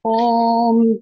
ओम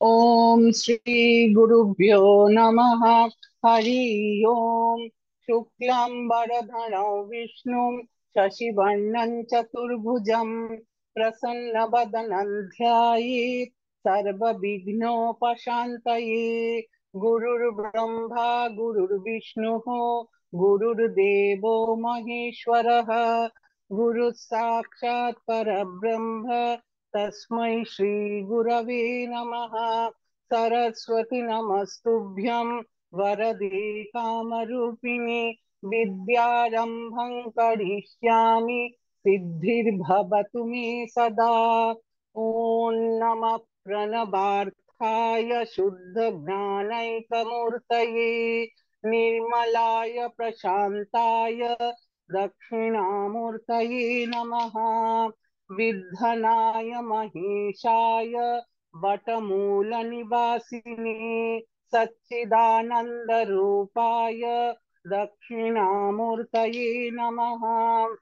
ओम श्री गुरुभ्यो नमः। हरि ओम। शुक्लांबरधरं विष्णुं शशिवर्णं चतुर्भुजं प्रसन्नवदनं ध्यायेत् सर्वविघ्नोपशान्तये। गुरुर्ब्रह्मा गुरुर्विष्णुः गुरुर्देवो महेश्वरः। गुरुः साक्षात् परब्रह्म तस्मै श्री गुरवे नमः। सरस्वती नमस्तुभ्यं वरदे कामरूपिणि विद्यारम्भं करिष्यामि सिद्धिर्भवतु मे सदा। ॐ नमः प्रणवार्थाय शुद्धज्ञानैकमूर्तये निर्मलाय प्रशान्ताय दक्षिणामूर्तये नमः। विद्धनाय महेशाय वटमूलनिवासिने सच्चिदानन्दरूपाय दक्षिणामूर्तये नमः।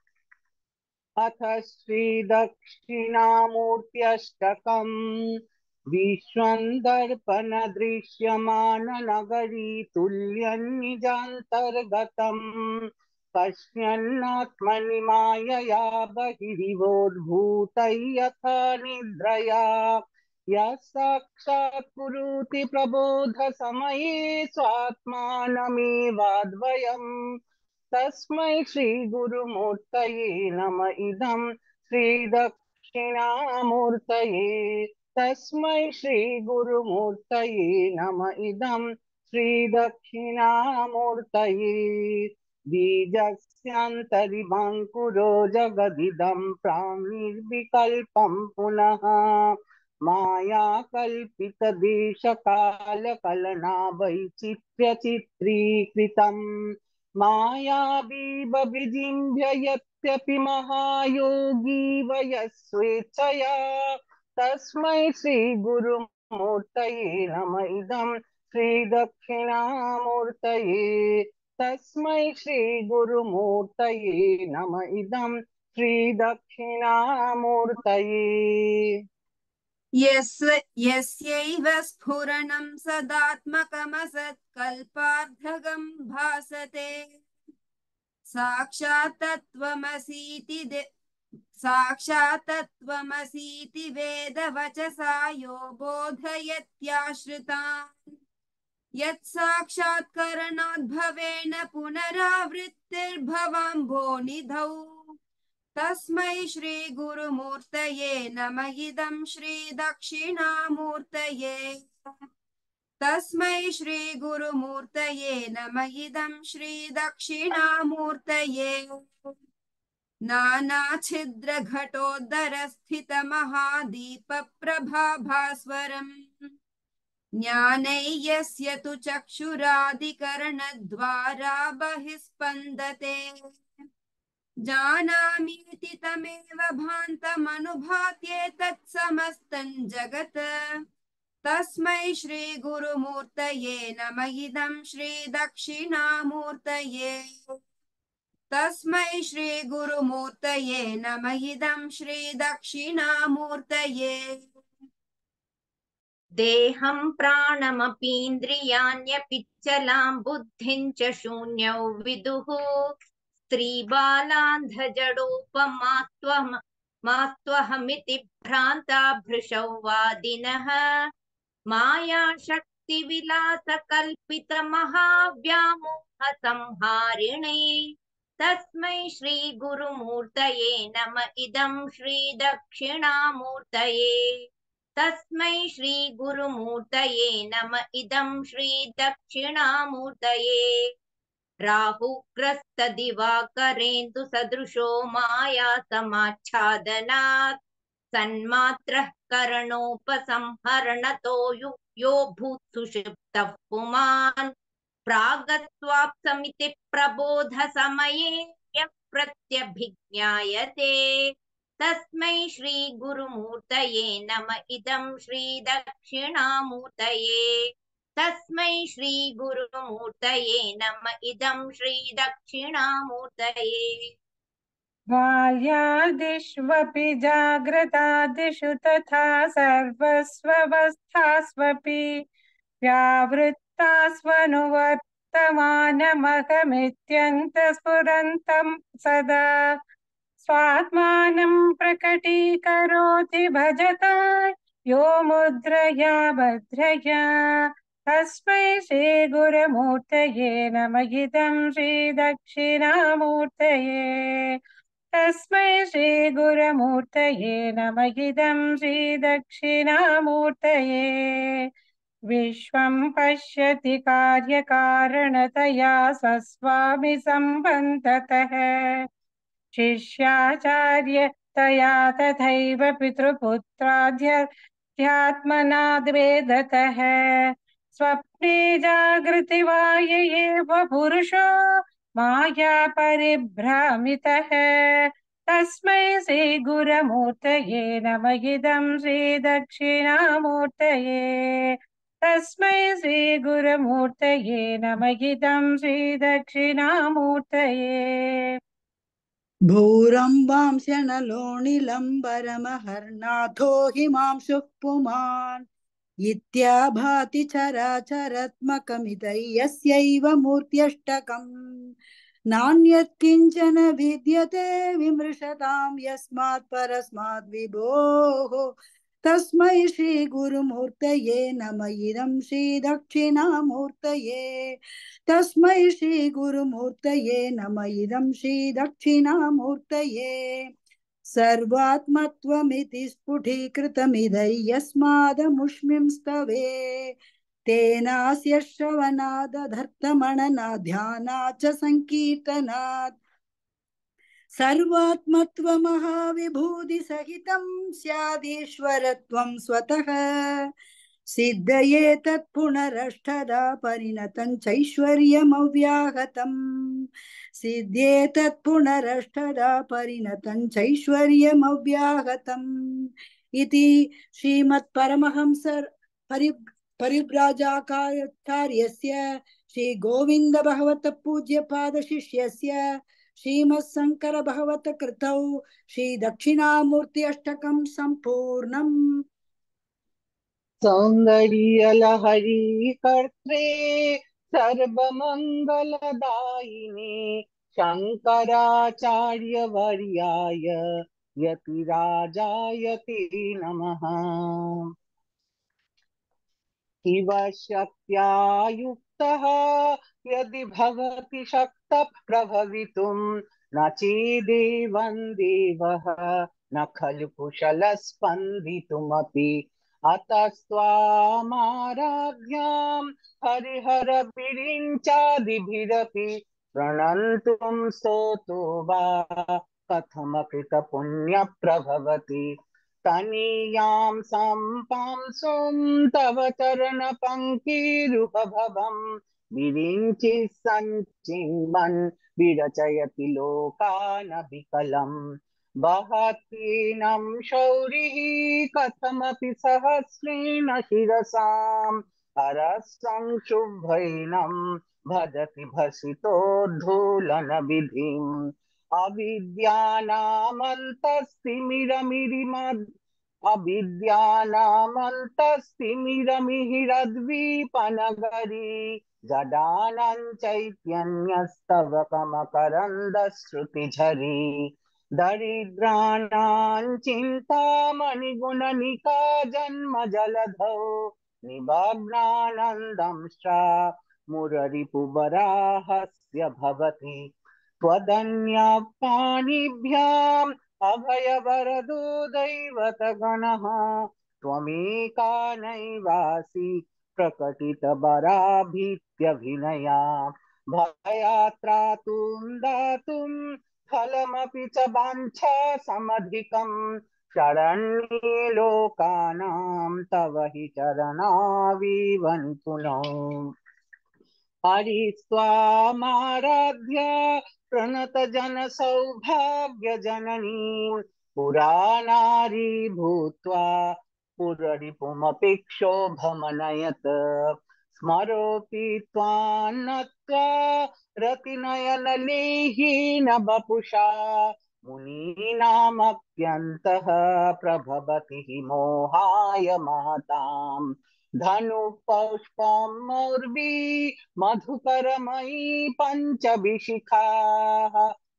अथ श्रीदक्षिणामूर्त्यष्टकम्। विश्वं दर्पणदृश्यमाननगरी तुल्यं निजान्तर्गतम् पश्यन्नात्मनि मायया बहिरिवोद्भूतै यथा निद्रया। यः साक्षात् कुरुति प्रबोधसमये स्वात्मानमेवाद्वयम् तस्मै श्री गुरुमूर्तये नम इदं श्री दक्षिणामूर्तये। तस्मै श्री गुरुमूर्तये नम इदं श्री दक्षिणामूर्तये। बीजस्यान्तरिवाङ्कुरो जगदिदं प्राणिर्विकल्पं पुनः माया कल्पितदेशकालकलना वैचित्र्यचित्रीकृतम् मायावीव विजिह्य यत्यपि महायोगी वयस्वेच्छया तस्मै श्रीगुरुमूर्तये नम इदं श्रीदक्षिणामूर्तये। तस्मै श्रीगुरुमूर्तये नम इदं श्रीदक्षिणामूर्तये। यस्यैव स्फुरणं सदात्मकमसत्कल्पार्धगं भासते साक्षात् तत्त्वमसीति वेदवचसा यो बोधयत्याश्रितान् यत्साक्षात्करणाद्भवेन पुनरावृत्तिर्भवाम्भोनिधौ तस्मै श्री गुरुमूर्तये नमः इदं श्री दक्षिणामूर्तये। तस्मै श्री गुरुमूर्तये नमः इदं श्री दक्षिणामूर्तये। नानाछिद्रघटोदरस्थितमहादीपप्रभाभास्वरम् ज्ञानैर्यस्य तु चक्षुरादिकरणद्वारा बहिस्पन्दते जानामीति तमेव भान्तमनुभात्येतत् समस्तं जगत् तस्मै श्री गुरुमूर्तये नमः इदं श्री दक्षिणामूर्तये। तस्मै श्री गुरुमूर्तये नमः इदं श्री दक्षिणामूर्तये। देहं प्राणमपीन्द्रियाण्यपिच्चलां बुद्धिं च शून्यौ विदुः स्त्रीबालान्धजडोपमात्वहमिति भ्रान्ता भृशौ वादिनः मायाशक्तिविलासकल्पितमहाव्यामोहसंहारिणे तस्मै श्रीगुरुमूर्तये नम इदं श्रीदक्षिणामूर्तये। तस्मै श्री गुरुमूर्तये नम इदं श्री दक्षिणामूर्तये। राहुग्रस्तदिवाकरेन्दु सदृशो माया समाच्छादनात् सन्मात्रः करणोपसंहरणतो यो भूत् सुषुप्तः पुमान् प्रागत्वाप्समिति प्रबोध समये यः प्रत्यभिज्ञायते तस्मै श्री गुरुमूर्तये नम इदं श्री दक्षिणामूर्तये। तस्मै श्री गुरुमूर्तये नम इदं श्री दक्षिणामूर्तये। बाल्यादिष्वपि जाग्रतादिषु तथा सर्वस्वस्थास्वपि व्यावृत्तास्वनुवर्तमानमहमित्यन्तस्फुरन्तं सदा स्वात्मानं प्रकटीकरोति भजता यो मुद्रया भद्रया तस्मै श्रीगुरुमूर्तये नमः इदं श्रीदक्षिणामूर्तये तस्मै श्रीगुरुमूर्तये नमः इदं श्रीदक्षिणामूर्तये विश्वं पश्यति कार्यकारणतया स्वस्वामि सम्बन्धतः शिष्याचार्य तया तथैव पितृपुत्राध्यात्मना द्वेदतः स्वप्ने जागृति वाय एव पुरुषो माया परिभ्रामितः तस्मै श्रीगुरुमूर्तये नमः इदं श्रीदक्षिणामूर्तये तस्मै श्रीगुरुमूर्तये नमः इदं श्रीदक्षिणामूर्तये भूरम्बांशनलोनिलम्बरमहर्नाथो हिमांशुः पुमान् इत्याभाति चराचरात्मकमिदयस्यैव मूर्त्यष्टकम् नान्यत् किञ्चन विद्यते विमृशतां यस्मात् परस्माद् विभोः तस्मै श्रीगुरुमूर्तये नमः इदं श्रीदक्षिणामूर्तये तस्मै श्रीगुरुमूर्तये नमः इदं श्रीदक्षिणामूर्तये सर्वात्मत्वमिति स्फुटीकृतमिदयस्मादमुष्मिं स्तवे तेनास्य श्रवणादधर्तमनना ध्यानात् च संकीर्तनात् सर्वात्मत्वमहाविभूतिसहितं स्यादीश्वरत्वं स्वतः सिद्धये तत्पुनरष्टदा परिणतं चैश्वर्यमव्याहतम् सिद्धये तत्पुनरष्टदा परिणतं चैश्वर्यमव्याहतम् इति श्रीमत्परमहंस परिव्राजाचार्यस्य श्री गोविंद भगवत पूज्य पाद शिष्यस्य श्रीमत्शंकर भगवत कृतौ श्री दक्षिणामूर्ति अष्टकं संपूर्णम् सौन्दर्यलहरी कर्त्रे सर्वमङ्गलदायिने शङ्कराचार्यवर्याय यतिराजायते नमः। इव शक्त्या युक्तः यदि भवति शक्तः प्रभवितुं न चेदेवं देवः न खलु कुशलः स्पन्दितुमपि अतस्त्वामाराध्यां हरिहरविरिञ्चादिभिरपि प्रणन्तुं स्तोतो वा कथमकृतपुण्यप्रभवति तनीयां सम्पांसुं तव चरणपङ्क्तिरुहभवं विरिञ्चि सञ्चिन्वन् विरचयति लोकानभिकलम् वहतीनं शौरिः कथमपि सहस्रेण शिरसां हरस्सं शुभ्रैनं भजति भसितोद्धूलनविधिम् अविद्यानामन्तस्तिमिरमिहिरद्वीपनगरी जडानां चैतन्यस्तव कमकरन्दश्रुतिझरी दरिद्राणां चिन्तामणिगुणनिका जन्मजलधौ निमग्नानन्दंश्च मुररिपुवराहस्य भवति त्वदन्यपाणिभ्याम् अभयवरदो दैवतगणः त्वमेका नैवासि प्रकटितबराभीत्यभिनया भयात्रातुं दातुं फलमपि च वाञ्छा समधिकं शरण्ये लोकानां तव हि चरणाविवन्तु नो हरिस्त्वामाराध्य प्रणत जन सौभाग्य जननी पुराणारी भूत्वा पुररिपुमपि क्षोभमनयत् स्मरोऽपि त्वां नत्वा रतिनयन लेहीन वपुषा मुनीनामप्यन्तः प्रभवति हि मोहाय महताम् धनुपुष्पमौर्वी मधुकरमयी पञ्चविशिखाः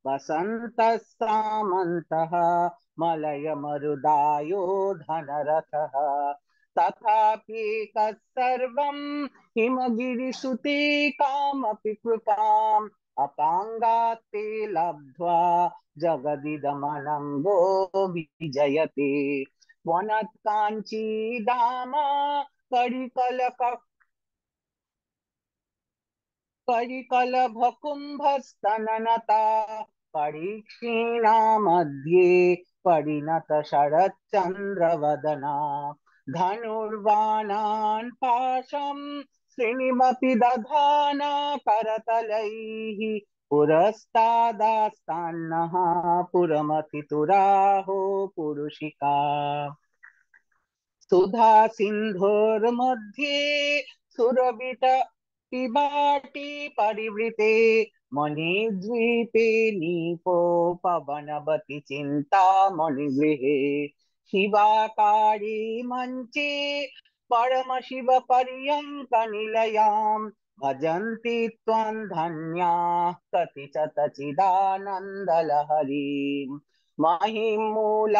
वसन्तः सामन्तः मलयमरुदायो धनरथः तथाप्येकः सर्वं हिमगिरिसुते कामपि कृपाम् अपाङ्गात्ते लब्ध्वा जगदिदमनङ्गो विजयते वनत्काञ्चीदामा परिकलभकुम्भस्तननता परीक्षीणा मध्ये परिणत शरच्चन्द्रवदना धनुर्बाणान् पाशं श्रेणिमपि दधाना करतलैः पुरस्तादास्तान्नः पुरमथितुराहो पुरुषिका सुधा सिन्धोर्मध्ये सुरभित पिबाटी परिवृते मणिद्वीपे नीपो पवनवति चिन्ता मणिगृहे शिवाकारी मञ्चे परमशिव पर्यङ्क निलयाम् भजन्ति त्वं धन्याः कतिशतचिदानन्दलहरीम् महिमूलाधारे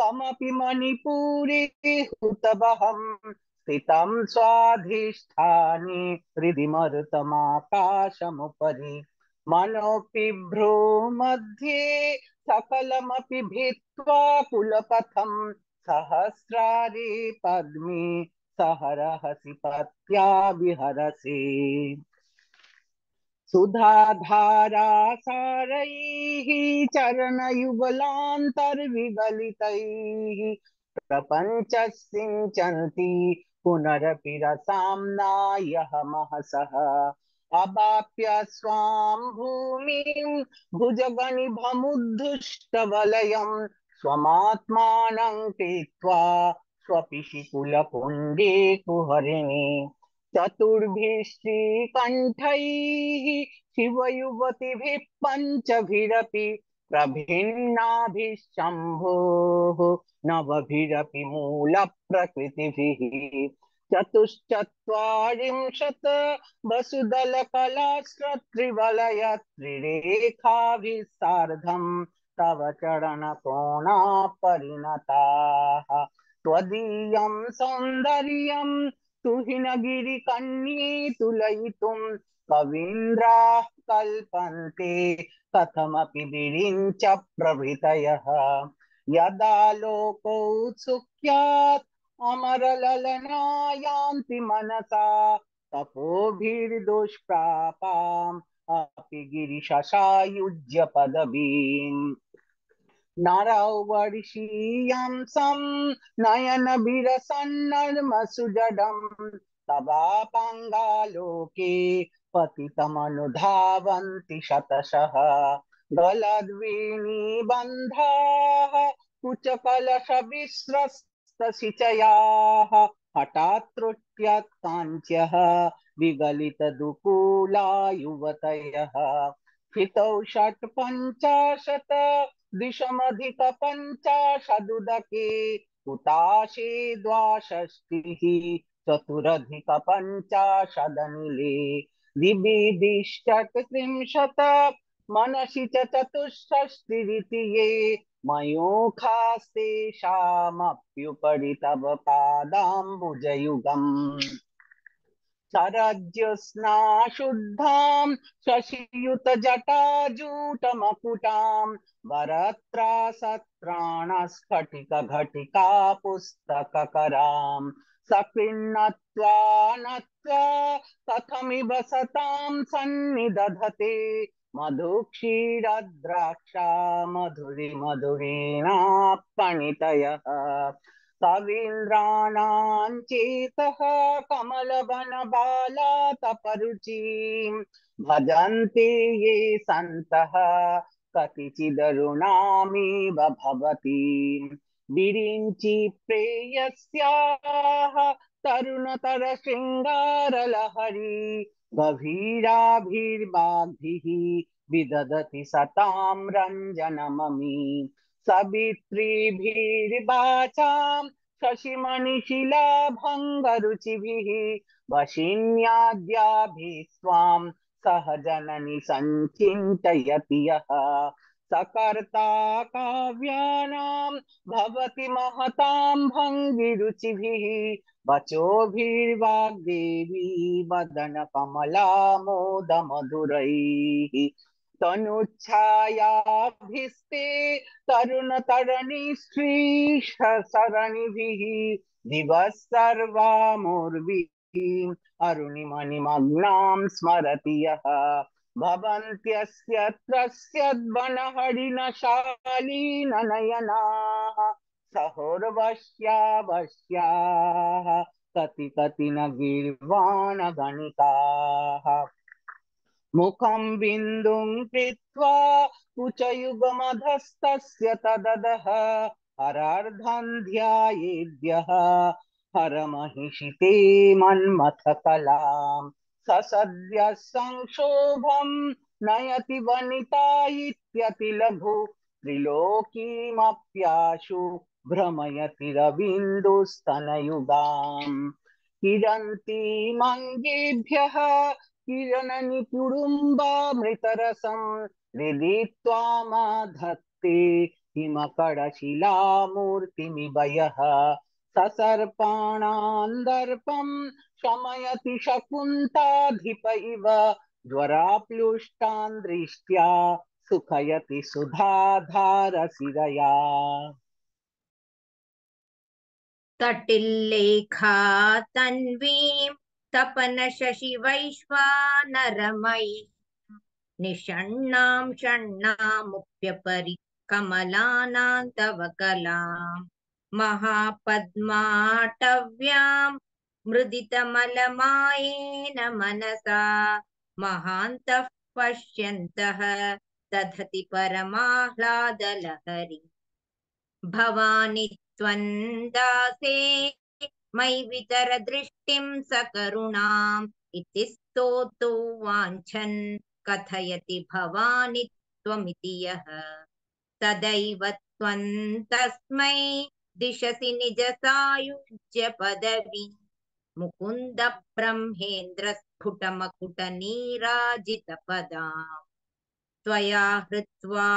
कमपि मणिपुरे हुतवहं स्थितं स्वाधिष्ठाने हृदि मरुतमाकाशमुपरि मनोऽपि मध्ये सकलमपि भित्त्वा पुलपथं सहस्रारे पद्मे सहरहसि पत्या विहरसि सुधाधारा सारैः चरणयुगलान्तर्विगलितैः प्रपञ्चसिञ्चन्ति पुनरपि रसां नायः महसः अवाप्य स्वां भूमिं भुजगनिभमुद्धुष्टवलयं स्वमात्मानं कृत्वा स्वपिशिकुलकुण्डे कुहरिणि चतुर्भिश्रीकण्ठैः शिवयुवतिभिः पञ्चभिरपि प्रभिन्नाभिः नवभिरपि मूलप्रकृतिभिः चतुश्चत्वारिंशत् वसुदलकलाश्रत्रिवलय त्रिरेखाभिः सार्धं तव चरणकोणा परिणताः त्वदीयं सौन्दर्यं तुहिनगिरिकन्ये तुलयितुं कवीन्द्राः कल्पन्ते कथमपि विरिञ्च प्रभृतयः यदा लोकोत्सुक्यात् अमरललना यान्ति मनसा तपोभिर्दुष्प्रापाम् अपि गिरिशशायुज्य पदवीम् नरौ वर्षीयंसं नयनविरसन्नर्मसुजडं तवापाङ्गालोके पतितमनुधावन्ति शतशः गलद्वेणीबन्धाः कुचकलशविस्रस्तसिचयाः हठात् त्रुट्यत्काञ्च्यः विगलितदुकूला युवतयः हितौ षट्पञ्चाशत् दिशमधिक पञ्चाशदुदके हुताशे द्वाषष्टिः चतुरधिक पञ्चाशदनिले दिविदिष्टत्रिंशत् मनसि च चतुष्षष्टिरिति ये मयूखास्तेषामप्युपरि तव पादाम्बुजयुगम् शरज्योत्स्ना शुद्धां शशियुतजटाजूटमकुटां वरत्रासत्राणस्फटिकघटिका पुस्तककरां सकृन्नत्वा नत्वा कथमिव सतां सन्निदधते मधुक्षीरद्राक्षा मधुरिमधुरीणापणितयः कवीन्द्राणां चेतः कमलवनबालातपरुचिं भजन्ते ये सन्तः कतिचिदरुणामेव भवतीं विरिञ्चि प्रेयस्याः तरुणतरशृङ्गारलहरी गभीराभिर्वाग्भिः विदधति सतां रञ्जनममी सवित्रीभिर्वाचां शशिमणिशिलाभङ्गरुचिभिः वशिन्याद्याभिः स्वां सह जननि सञ्चिन्तयति यः सकर्ता काव्यानां भवति महतां भङ्गिरुचिभिः वचोभिर्वाग्देवी वदनकमलामोदमधुरैः तनुच्छायाभिस्ते तरुणतरणिश्रीशरणिभिः दिवः सर्वामुर्वीम् अरुणिमणिमग्नां स्मरति यः भवन्त्यस्यत्रस्यद्वनहरिणशालीननयनाः सहोर्वश्यावश्याः कति कति न गीर्वाणगणिताः मुखं बिन्दुं कृत्वा कुचयुगमधस्तस्य तददः हरार्धं ध्यायेद्यः हरमहिषिते मन्मथकलाम् ससद्यः संक्षोभं नयति वनिता इत्यतिलघु त्रिलोकीमप्याशु भ्रमयति रवीन्दुस्तनयुगाम् किरन्तीमङ्गेभ्यः किरणनिकुडुम्बामृतरसं हृदि त्वामाधत्ते हिमकरशिलामूर्तिमिव यः ससर्पाणान्दर्पं शमयति शकुन्ताधिप इव ज्वराप्लुष्टान् दृष्ट्या सुखयति सुधाधारसिरया तटिल्लेखा तन्वीं तपन शशि वैश्वानरमयी निषण्णां षण्णामुप्यपरि कमलानां तव कलां महापद्माटव्यां मृदितमलमायेन मनसा महान्तः पश्यन्तः दधति परमाह्लादलहरी भवानि त्वन्दासे मयि वितर दृष्टिं सकरुणाम् इति स्तोतु वाञ्छन् कथयति भवानि त्वमिति यः तदैव त्वं तस्मै दिशसि निज सायुज्य पदवी मुकुन्द ब्रह्मेन्द्र स्फुटमकुट नीराजितपदाम् त्वया हृत्वा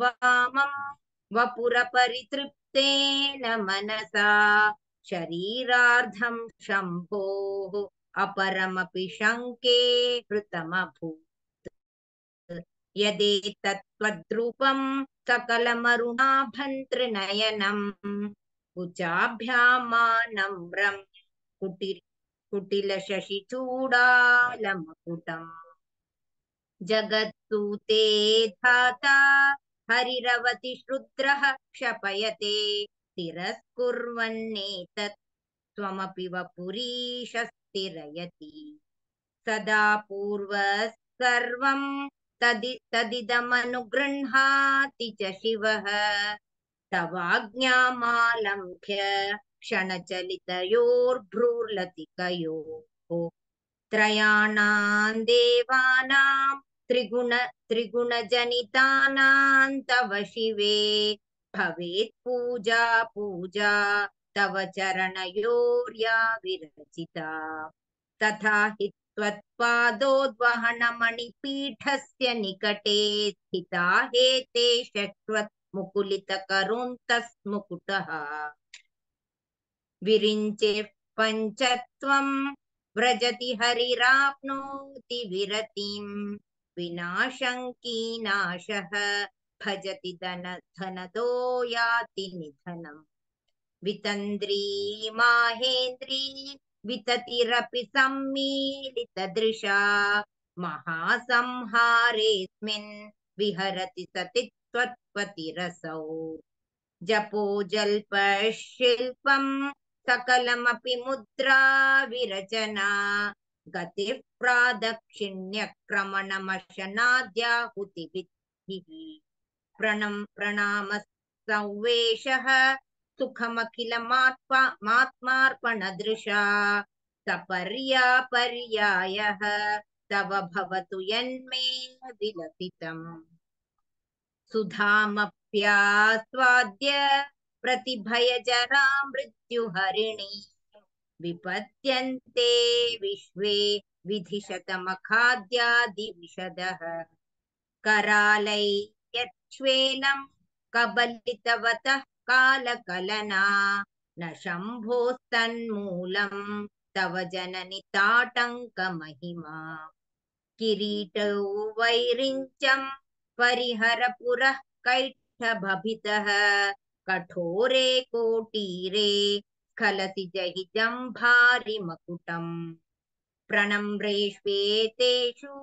वामं वपुरपरितृप्तेन मनसा शरीरार्धं शम्भोः अपरमपि शङ्के हृतमभूत् यदेतत्त्वद्रूपं सकलमरुणाभन्त्रिनयनम् कुचाभ्यामानम्रं कुटिलशशिचूडालमकुटम् जगत्सूते धाता हरिरवति श्रुद्रः क्षपयते तिरस्कुर्वन्नेतत् त्वमपि वपुरीशस्तिरयति सदा पूर्वः सर्वं तदिदमनुगृह्णाति च शिवः तवाज्ञामालम्भ्य क्षणचलितयोर्भ्रूर्लतिकयोः त्रयाणां देवानां त्रिगुणजनितानां तव शिवे भवेत् पूजा पूजा तव चरणयोर्या विरचिता तथा हि त्वत्पादोद्वहनमणिपीठस्य निकटे स्थिता हेते शश्वत् मुकुलितकरोन्तस्मुकुटः विरिञ्चे पञ्चत्वं व्रजति हरिराप्नोति विरतिं विनाशङ्कीनाशः भजति धनदो याति निधनम् वितन्द्री माहेन्द्री विततिरपि सम्मीलितदृशा महासंहारेऽस्मिन् विहरति सति त्वत्पतिरसौ जपो जल्पशिल्पं सकलमपि मुद्रा विरचना गतिः प्रादक्षिण्यक्रमणमशनाद्याहुतिभिः प्रणाम संवेशः सुखमखिलमात्मार्पणदृशा सपर्यापर्यायः तव भवतु यन्मे विलसितम् सुधामप्यास्वाद्य प्रतिभयजरा मृत्युहरिणी विपद्यन्ते विश्वे विधिशतमखाद्यादिविशदः करालै यच्छ्वेनं कबलितवतः कालकलना न शम्भोस्तन्मूलं तव जननि ताटङ्कमहिमा किरीटौ वैरिञ्चं परिहरपुरः कैटभभितः कठोरे कोटीरे स्खलति जहि जम्भारि मकुटम् प्रणम्रेष्वेतेषु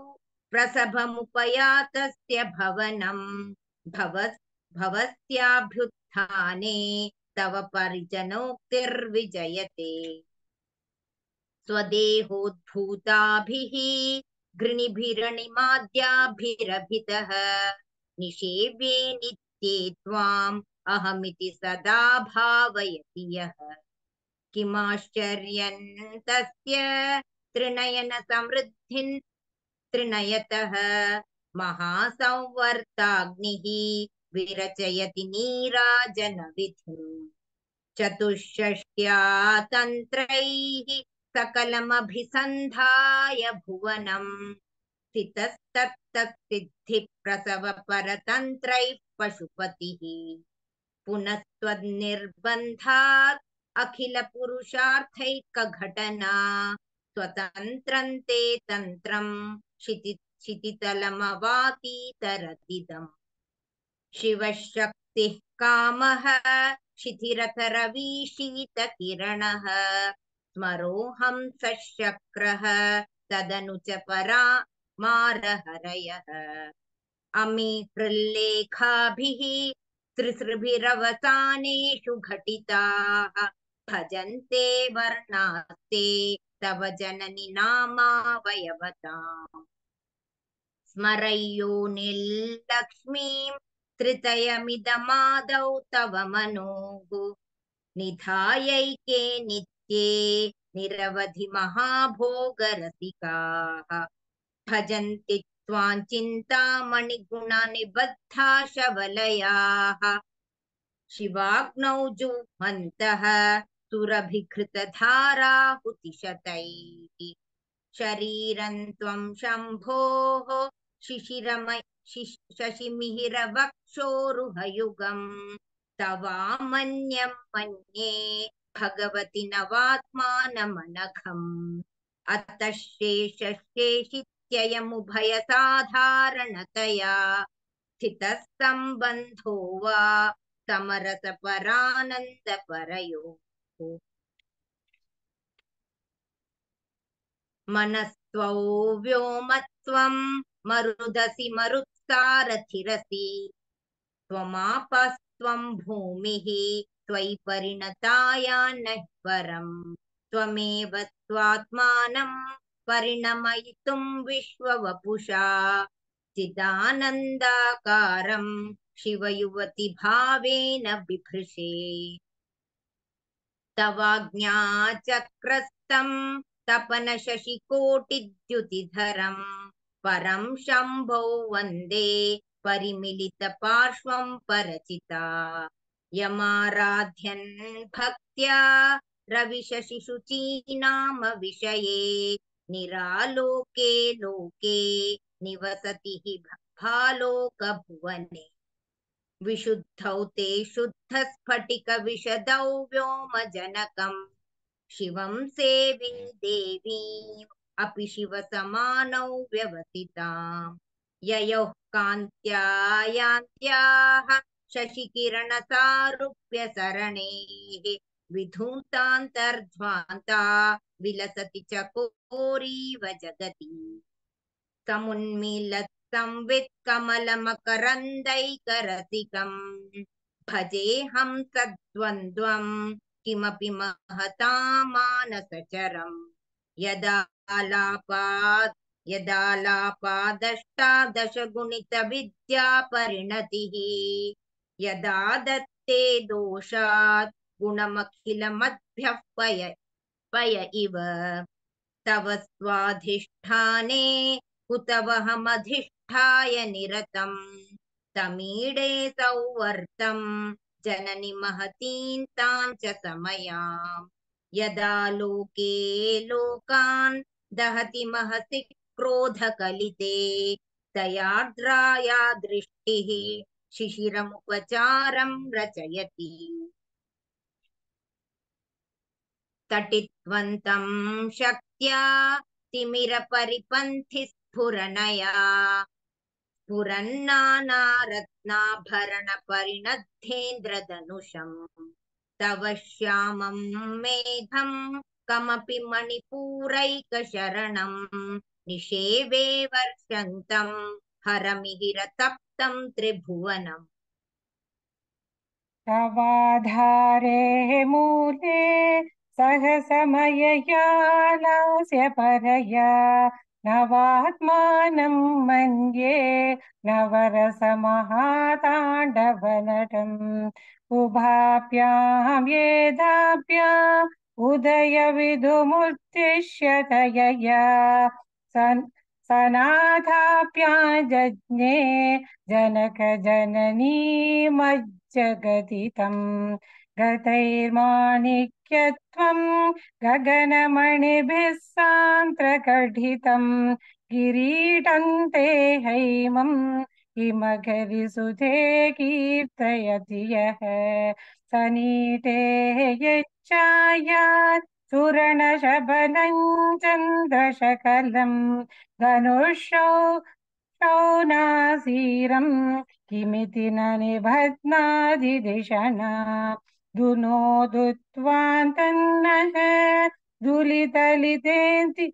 प्रसभमुपयातस्य भवनं भवस्याभ्युत्थाने तव परिजनोक्तिर्विजयते स्वदेहोद्भूताभिः गृणिभिरणिमाद्याभिरभितः निषेव्ये नित्ये त्वाम् अहमिति सदा भावयति यः किमाश्चर्यं तस्य त्रिनयनसमृद्धिं त्रिनयतः महासंवर्ताग्निः विरचयति नीराजनविधिम् चतुष्षष्ट्या तन्त्रैः सकलमभिसन्धाय भुवनम् स्थितस्तत्तत्सिद्धिप्रसवपरतन्त्रैः पशुपतिः पुनः त्वन्निर्बन्धात् अखिलपुरुषार्थैकघटना स्वतन्त्रन्ते तन्त्रं क्षितितलमवातीतरदिदम् शिवशक्तिः कामः शिथिरथरवीशीतकिरणः स्मरोऽहं सशक्रः तदनु च परामारहरयः अमी हृल्लेखाभिः त्रिसृभिरवसानेषु घटिताः भजन्ते वर्णास्ते तव जननि नामावयवताम् स्मरयोनिर्लक्ष्मीं त्रितयमिदमादौ तव मनोः निधायैके नित्ये निरवधि महाभोगरसिकाः भजन्ति त्वां चिन्तामणिगुणनिबद्धा शवलयाः शिवाग्नौ जुह्वन्तः सुरभिघृतधाराहुतिशतैः शरीरं त्वं शम्भोः शशिमिहिरवक्षोरुहयुगम् तवामन्यं मन्ये भगवति नवात्मानमनघम् अतः शेषशेषित्ययमुभयसाधारणतया स्थितस्सम्बन्धो वा समरसपरानन्दपरयोः मनस्त्वौ व्योमत्वं मरुदसि मरुत्सारथिरसि त्वमापस्त्वं भूमिः त्वयि परिणतायान्नहि परम् त्वमेव त्वात्मानं परिणमयितुं विश्ववपुषा चिदानन्दाकारं शिवयुवति भावेन बिभृशे तवाज्ञाचक्रस्तं तपनशशिकोटिद्युतिधरं परं शम्भो वन्दे परिमिलितपार्श्वं परचिता यमाराध्यन् भक्त्या रविशशिशुचीनाम विषये निरालोके लोके निवसति हि भालोकभुवने विशुद्धौ ते शुद्धस्फटिकविशदौ व्योमजनकम् शिवं सेवे देवीम् अपि शिवसमानौ व्यवसिताम् ययोः कान्त्या यान्त्याः शशिकिरणसारूप्यसरणेः विधूतान्तर्ध्वान्ता विलसति चकोरीव जगति समुन्मीलत्संवित्कमलमकरन्दैकरसिकम् भजेऽहं सद्वन्द्वं किमपि महतामानसचरम् यदालापादष्टादशगुणितविद्यापरिणतिः यदा दत्ते दोषात् गुणमखिलमद्भ्यः पय इव तव स्वाधिष्ठाने कुतवहमधिष्ठाय निरतम् तमीडे सौवर्तं जननि महतीं तां च समयाम् यदा लोके लोकान् दहति महसि क्रोधकलिते दयार्द्राया दृष्टिः शिशिरमुपचारं रचयति तटित्वन्तं शक्त्या तिमिरपरिपन्थिस्फुरणया स्फुरन्नानारत्नाभरणपरिणद्धेन्द्रधनुषम् तव श्यामं मेघं कमपि मणिपूरैकशरणं निषेवे वर्षन्तं हरमिहिरतप्तं त्रिभुवनम् तवाधारे मूले सहसमयया लास्य परया नवात्मानं मन्ये नवरसमहाताण्डवनटम् उभाभ्यां येधाभ्याम् उदयविधुमुद्दिश्य तयया सनाथाभ्यां जज्ञे जनकजननीमज्जगदितं गतैर्माणिक्यत्वं गगनमणिभिः सान्द्रकटितं किरीटं ते हैमं हिमघरिसुधे कीर्तयति यः सनीटे यच्चायात् सुवर्णशबलं चन्द्रशकलं धनुषौ शौनासीरं किमिति न निबध्नादिदिशना दुनोदुत्वान्तन्नः दुलितलितेन्ति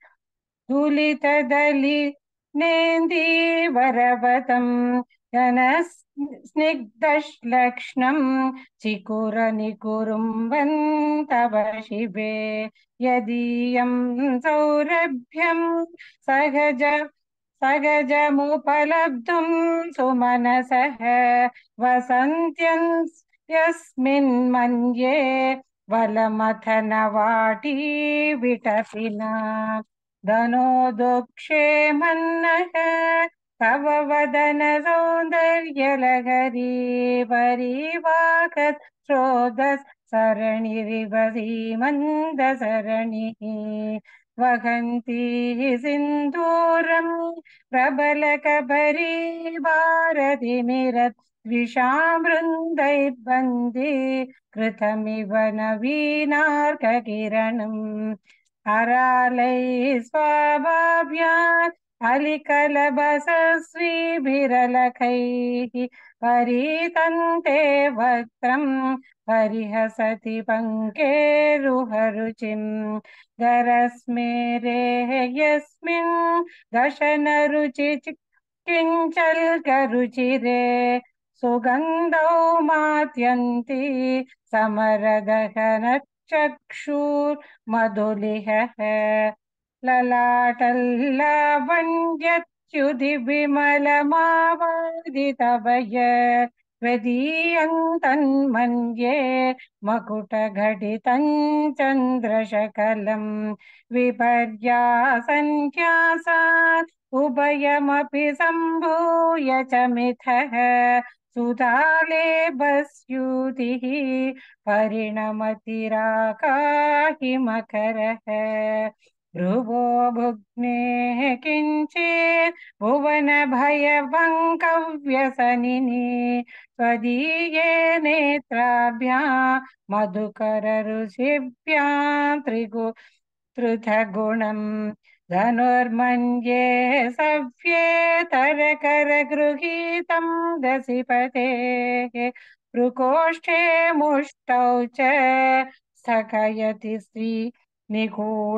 दुलितदलिनेन्दीवरवतं जनस्निग्धश्लक्ष्णं चिकुरनिकुरुम्बन्तव शिवे यदीयं सौरभ्यं सहजमुपलब्धुं सुमनसः वसन्त्यन् यस्मिन्मन्ये वलमथनवाटी विटपिना धनोदुक्षेमन्नः तव वदन सौन्दर्यलहरी परिवाहत् श्रोदस् सरणिरिव सीमन्दसरणिः वहन्ती सिन्दूरं प्रबलकबरी भारतिमिरत् द्विषामृन्दैर्बन्दी कृतमिव नवीनार्ककिरणम् हरालैः स्वाभाव्यात् अलिकलबसस्वीभिरलकैः परीतन्ते वक्त्रं परिहसति पङ्केरुहरुचिम् गरस्मेरेः यस्मिन् दशनरुचि किञ्चल्करुचिरे सुगन्धौ मात्यन्ति समरदहनचक्षुर्मधुलिहः ललाटल्लावण्यच्युतिविमलमावादितवय त्वदीयन्तन्मन्ये मकुटघटितं चन्द्रशकलं विपर्यासन्ख्यासात् उभयमपि सम्भूय च मिथः सुधालेबस्यूतिः परिणमतिराकाहिमकरः भ्रुवो भुग्नेः किञ्चित् भुवनभयभङ्कव्यसनिनि त्वदीये नेत्राभ्यां मधुकररुचिभ्यां पृथगुणम् धनुर्मन्ये सव्येतरकरगृहीतं दसिपतेः प्रकोष्ठे मुष्टौ च स्थगयति स्त्री निगूढान्तरमुमे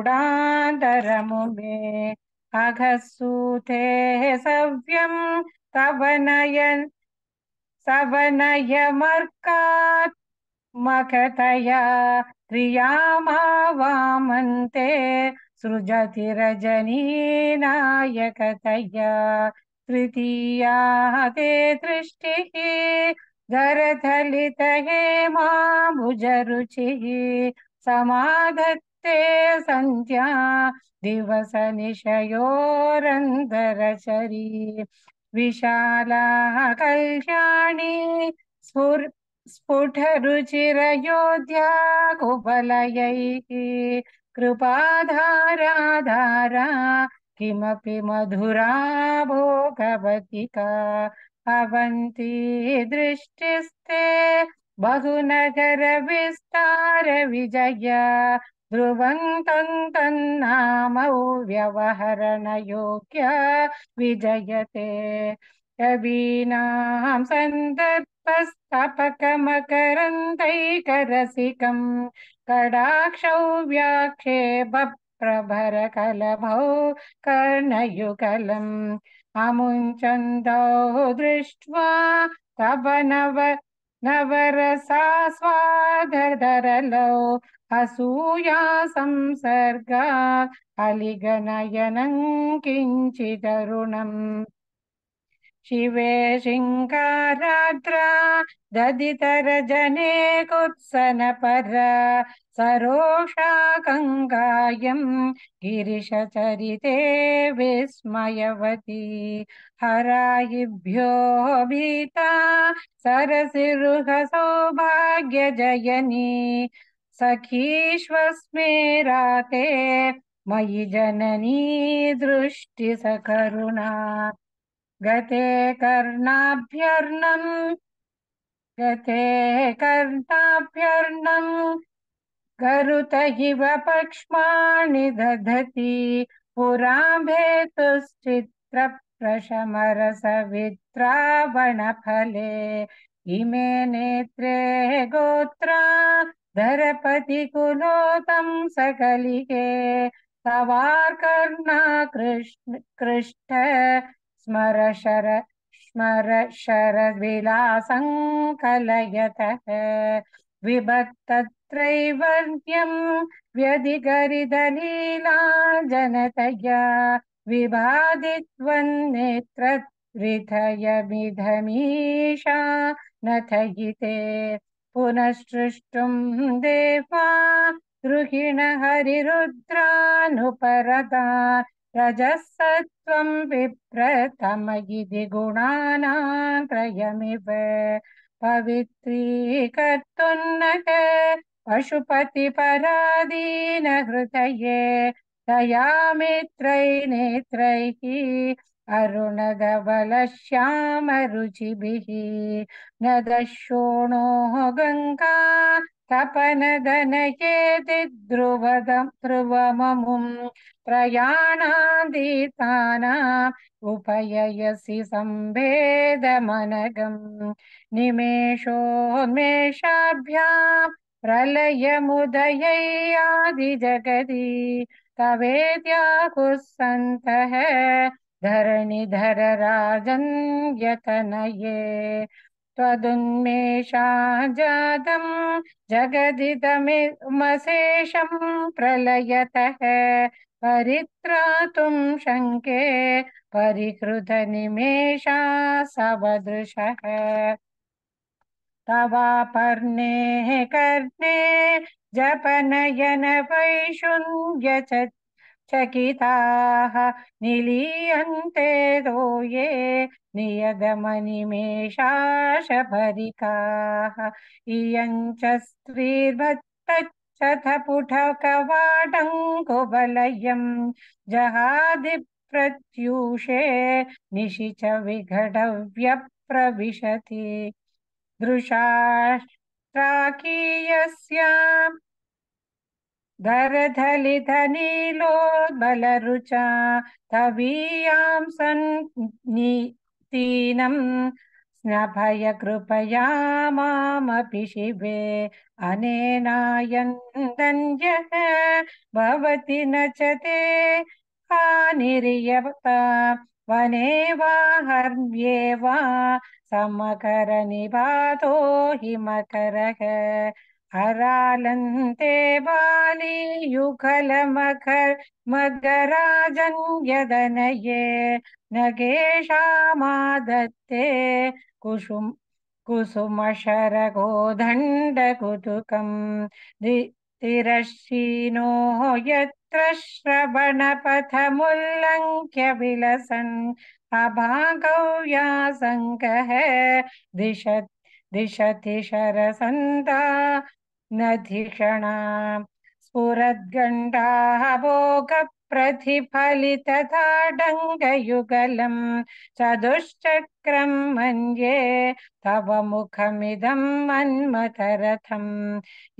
अघसूतेः सव्यं तव सवनयमर्कात् मखतया क्रियामावामन्ते सृजति रजनीनायकतया तृतीया ते दृष्टिः गरथलितहेमाम्बुजरुचिः समाधत्ते ते सन्ध्या दिवस निशयोरन्तरचरी विशाला कल्याणी स्फुटरुचिरयोध्या कुवलयैः कृपाधारा किमपि मधुरा भोगवतिका भवन्ति दृष्टिस्ते बहुनगर विस्तार विजय ध्रुवं तन्नामौ व्यवहरणयोग्य विजयते कवीनां सन्दर्भस्तपकमकरन्दैकरसिकं कडाक्षौ व्याक्षेप प्रभरकलभौ कर्णयुगलम् अमुञ्चन्दौ दृष्ट्वा तव नवरसास्वादधरलौ असूया संसर्गा अलिगनयनं किञ्चिदरुणम् शिवे शिङ्गाराद्रा ददितरजने कुत्सनपर सरोषा गङ्गायं गिरिशचरिते विस्मयवती हरायिभ्यो भीता सरसिरुह सौभाग्यजयनी सखीष्वस्मेराते मयि जननी दृष्टिसकरुणा गते कर्णाभ्यर्णम् गरुत इव पक्ष्माणि दधति पुराम्भेतुश्चित्रप्रशमरसविद्रावणफले इमे नेत्रे गोत्रा धरपतिकुलोतं सकलिके तवार्कर्णा कृष्ट स्मर शरविलासं कलयतः विभक्तत्रैवर्ण्यं व्यधिकरिदलीला जनतया विभादित्वन्नेत्रहृदयमिधमीशा नथयिते पुनःसृष्टुं देवा द्रुहिण हरिरुद्रानुपरता रजसत्वं विप्रतमयिति गुणानां त्रयमिव पवित्रीकर्तुन्नः पशुपतिपराधीन हृदये दया मित्रैर्नेत्रैः अरुणधवलश्यामरुचिभिः न दशोणो गङ्गा तपनदनयेति ध्रुवममुं प्रयाणादीतानाम् उपययसि सम्भेदमनगम् निमेषोन्मेषाभ्यां प्रलयमुदयैयादिजगति तवेद्याकुः सन्तः धरणिधर राजन् यतनये त्वदुन्मेषाजातं जगदिदमशेषं प्रलयतः परित्रातुं शङ्के परिहृतनिमेषा सवदृशः तवापर्णे कर्णे जपनयन वैशुन्य चकिताः निलीयन्ते ये नियतमनिमेषाशभरिकाः इयञ्च स्त्रीर्भक्तच्छतपुटकवाटं कुवलयं जहादि प्रत्यूषे निशि च विघटव्यप्रविशति दृशाष्ट्राकीयस्यां धरधलितनीलोद्बलरुचा तवीयां सन्नीतीनं स्नभय कृपया मामपि शिवे अनेनायन्दन्यः भवति न च ते हानिर्यता वने वा हर्म्ये वा समकरनिपातो हिमकरः हरालन्ते बालीयुगलमकरमगराजन्यदनये नगेशामादत्ते कुसुमशरगोदण्डकुतुकम् तिरश्चीनो यत्र श्रवणपथमुल्लङ्घ्य विलसन् अभागौ व्यासङ्गः दिशति शरसन्ता नधिषणा स्फुरद्गण्डाः भोगप्रतिफलितताडङ्गयुगलम् चतुश्चक्रं मन्ये तव मुखमिदं मन्मथरथम्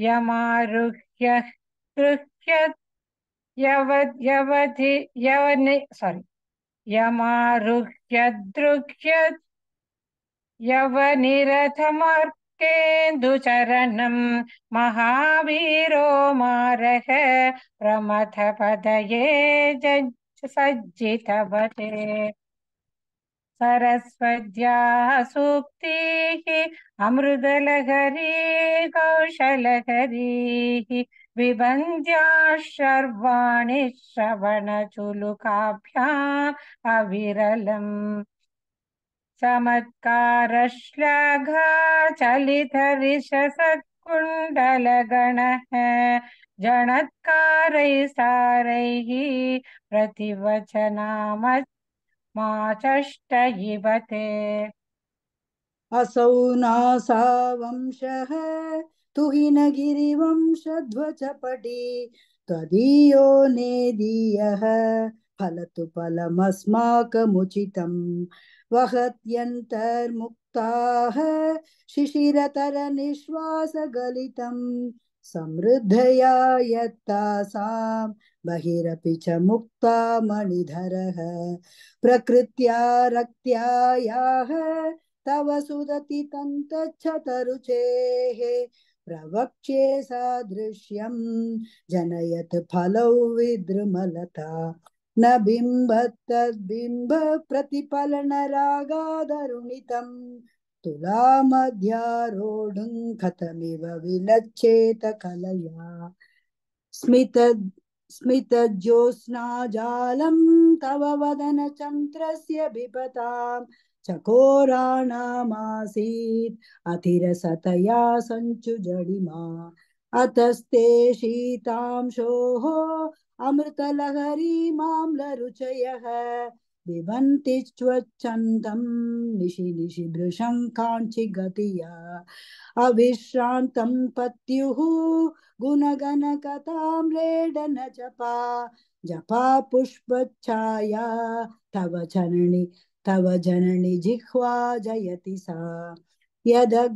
यमारुह्य गृह्य यमारुह्य यवनिरथमार्केन्दुचरणं महावीरो मारः प्रमथपदये सज्जितवते सरस्वत्याः सूक्तिः अमृतलहरी कौशलहरीः विबन्ध्याः शर्वाणि श्रवणचुलुकाभ्याम् अविरलम् चमत्कारश्लाघा चलितरिषसकुण्डलगणः जणत्कारैः सारैः प्रतिवचनामचष्ट इव ते असौ नासा वंशः तुहिनगिरिवंशध्वजपटी त्वदीयो नेदीयः फलतु फलमस्माकमुचितम् वहत्यन्तर्मुक्ताः शिशिरतरनिश्वासगलितम् समृद्धया यत्तासां बहिरपि च मुक्ता मणिधरः प्रकृत्या रक्त्यायाः तव सुदति तन्तच्छतरुचेः प्रवक्ष्ये सादृश्यं जनयत् फलौ विद्रुमलता न बिम्बत्तद्बिम्ब प्रतिफलनरागादरुणितं तुलामध्यारोढुं कथमिव विलच्छेत कलया स्मितज्योत्स्नाजालं तव वदनचन्द्रस्य बिभतां चकोराणामासीत् अतिरसतया सञ्चुजडिमा अतस्ते शीतांशोः अमृतलहरीमाम्लरुचयः विभन्ति स्वच्छन्दं निशि निशि भृशं काञ्चिगतिया अविश्रान्तं पत्युः गुणगणकताम्रेडन जपा पुष्पच्छाया तव जननि जिह्वा जयति सा यदग्रासीनायाः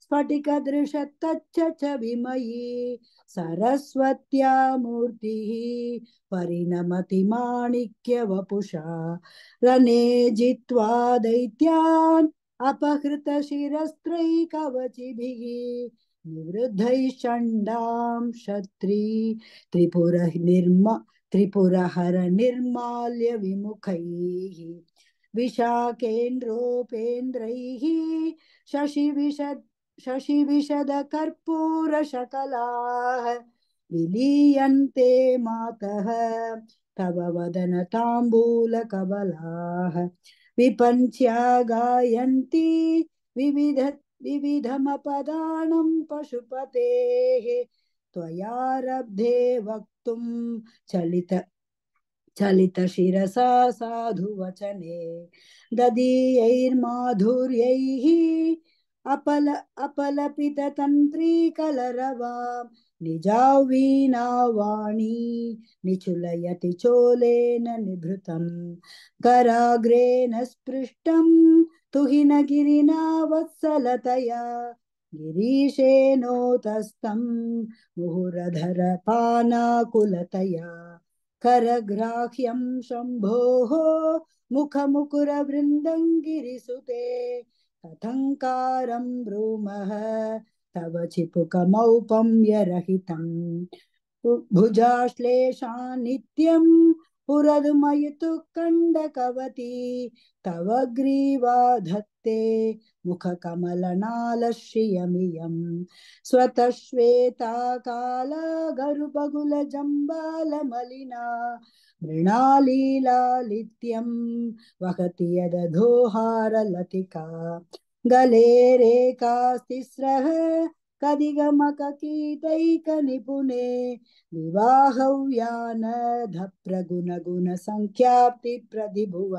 स्फटिकदृशतच्च च विमयी सरस्वत्या मूर्तिः परिणमति माणिक्यवपुषा रणे जित्वा दैत्यान् अपहृतशिरस्त्रैकवचिभिः निवृद्धैश्चण्डां क्षत्री त्रिपुरहर निर्माल्य विमुखैः विशाखेन्द्रोपेन्द्रैः शशिविशदकर्पूरशकलाः विलीयन्ते मातः तव वदनताम्बूलकबलाः विपञ्च्या गायन्ति विविधमपदानं पशुपतेः त्वयारब्धे वक्तुं चलितशिरसा साधुवचने ददीयैर्माधुर्यैः अपलपिततन्त्रीकलरवां निजावीणावाणी निचुलयति चोलेन निभृतं कराग्रेण स्पृष्टं तुहिनगिरिना वत्सलतया गिरीशेनोतस्तं मुहुरधरपानाकुलतया करग्राह्यं शम्भोः मुखमुकुरवृन्दङ्गिरिसुते कथङ्कारं ब्रूमः तव चिपुकमौपम्यरहितं भुजाश्लेषा नित्यं पुरदुमयितु कण्डकवती तव ग्रीवा धत्ते मुखकमलनालश्रियमियं स्वतः श्वेता काला गरुबगुलजम्बालमलिना मृणालीलालित्यं वहति यदधोहारलतिका गले रेकास्तिस्रः कदिगमककीटैकनिपुणे विवाहव्यानध प्रगुणगुण संख्याप्ति प्रदिभुव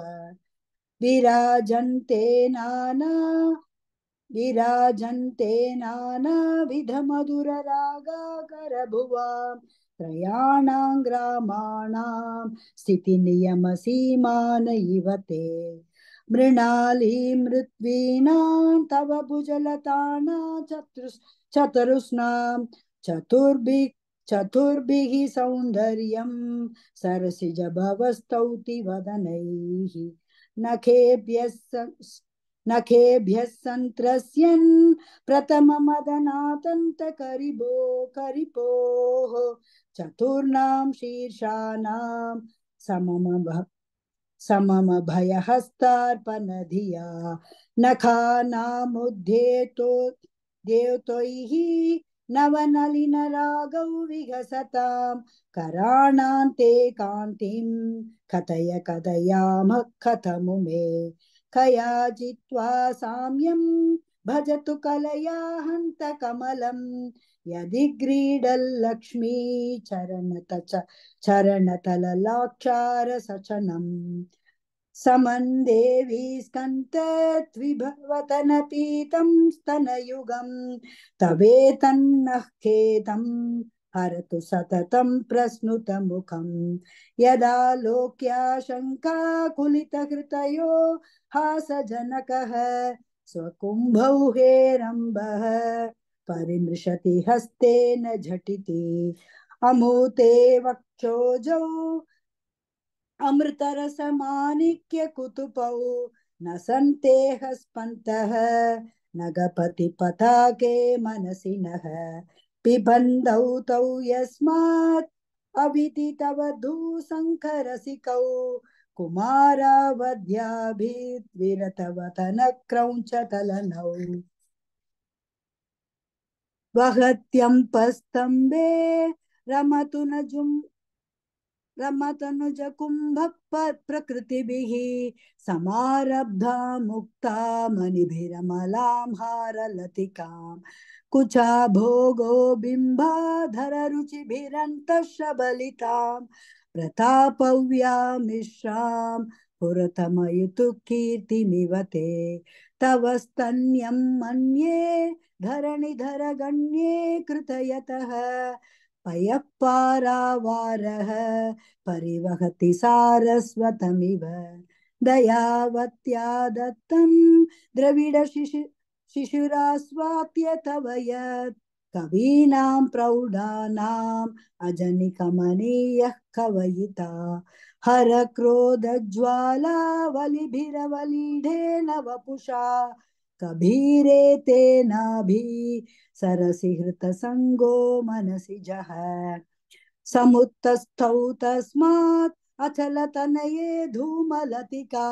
विराजन्ते नानाविध मधुर रागाकर भुवा त्रयाणां ग्रामाणां स्थिति नियम सीमान इव ते मृणाली मृत्वीनां तव भुजलतानां चतुरुष्णां चतुर्भिः सौन्दर्यं सरसिज भवस्तौति वदनैः नखेभ्यः सन्त्रस्यन् प्रथममदनातन्तकरिपोः चतुर्णां शीर्षाणां सममभयहस्तार्पणधिया नखानामुद्धेतो देवतैः नवनलिनरागौ विघसतां कराणान्ते कान्तिं कथयामः कथमु मे कया जित्वा साम्यं भजतु कलया हन्त कमलं यदि ग्रीडल्लक्ष्मी चरणतललाक्षार सचनम् समन्देवी स्कन्तद्विभवतनपीतं स्तनयुगं तवेतन्नः खेदं हरतु सततं प्रस्नुतमुखं यदा लोक्याशङ्काकुलितहृतयो हासजनकः स्वकुम्भौ हेरम्बः परिमृशति हस्तेन झटिति अमूते वक्षोजौ अमृतरसमानिक्य कुतुपौ न सन्तेह स्पन्तः नगपति पताके मनसि नः पिबन्धौ तौ यस्मात् अविदितवधू शङ्खरसिकौ कुमारावध्याभिद्विरतवतनक्रौञ्चतलनौ वहत्यम्पस्तम्भे रमतनुजकुम्भ प्रकृतिभिः समारब्धा मुक्ता मणिभिरमलां हारलतिकां कुचा भोगो बिम्बाधररुचिभिरन्तः शबलितां प्रतापव्यां मिश्रां पुरतमयुतु कीर्तिमिव ते तव स्तन्यं मन्ये धरणिधर गण्ये कृतयतः पयः पारावारः परिवहति सारस्वतमिव दयावत्या दत्तं शिशुरास्वाद्य तव यत् कवीनां प्रौढानाम् अजनिकमनीयः कवयिता हर क्रोधज्वाला वलिभिरवलीढेन वपुषा कबीरेते नाभि सरसि हृतसंगो मनसि जह समुत्तस्थौ तस्मात् अचलतनये धूमलतिका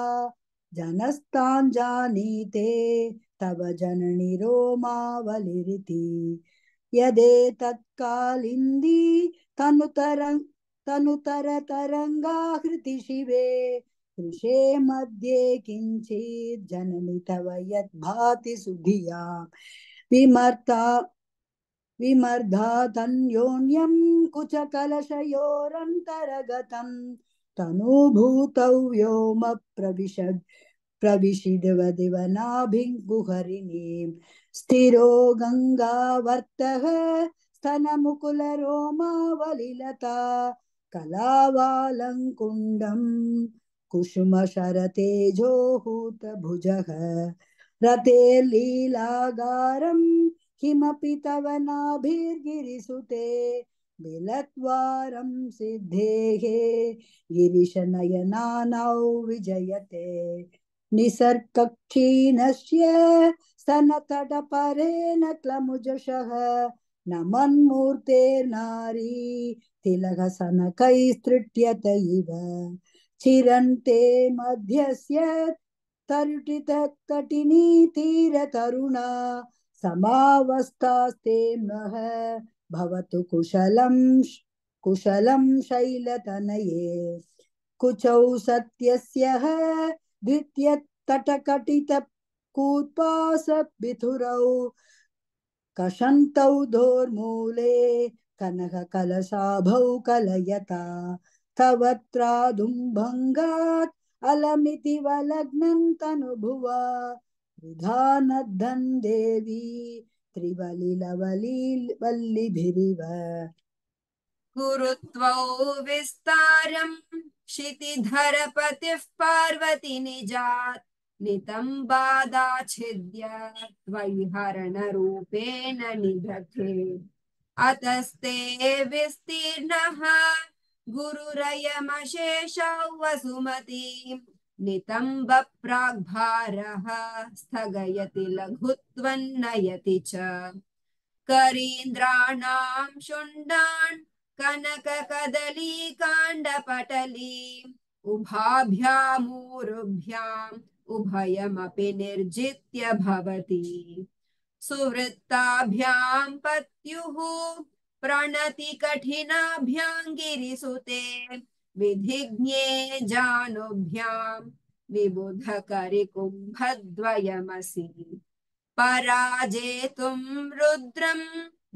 जनस्ताञ्जानीते तव जननि रोमावलिरिति यदेतत्कालिन्दी तनुतरतरङ्गाहृति शिवे कृशे मध्ये किञ्चित् जननि तव यद्भाति सुधियां विमर्धा तन्योन्यं कुचकलशयोरन्तरगतं तनुभूतौ व्योम प्रविशिदवदिवनाभिगुहरिणीं स्थिरो गङ्गावर्तः स्तनमुकुलरोमावलिलता कलावालङ्कुण्डं कुसुमशरतेजोहूतभुजः रते लीलागारं किमपि तव नाभिर्गिरिसुते बिलत्वारं सिद्धेः गिरिशनयनानौ विजयते निसर्गक्षीणस्य स्तनतटपरेण क्लमुजशः नमन्मूर्तेर्नारी तिलकसनकैस्तृट्यत इव चिरन्ते मध्यस्य तरुटितटिनी तीरतरुणा समावस्थास्ते नः भवतु कुशलं शैलतनये कुचौ सत्यस्यः द्वितीयतटकटितकूत्पासबिथुरौ कषन्तौ दोर्मूले कनककलशाभौ कलयता तव त्रादुम्भङ्गात् अलमिति वलग्नं तनुभुवा विधानद्धन् देवी त्रिवलिलवलिवल्लिभिरिव गुरुत्वौ विस्तारम् क्षितिधरपतिः पार्वती निजात् नितम्बादाच्छिद्य त्वयि हरणरूपेण निदधे अतस्ते विस्तीर्णः गुरुरयमशेषौ वसुमतीं नितम्बप्राग्भारः स्थगयति लघुत्वन्नयति च करीन्द्राणां शुण्डान् कनककदलीकाण्डपटलीम् उभाभ्यामूरुभ्याम् उभयमपि निर्जित्य भवति सुवृत्ताभ्यां पत्युः प्रणति कठिनाभ्यां गिरिसुते विधिज्ञे जानुभ्यां विबुधकरिकुम्भद्वयमसि पराजेतुं रुद्रं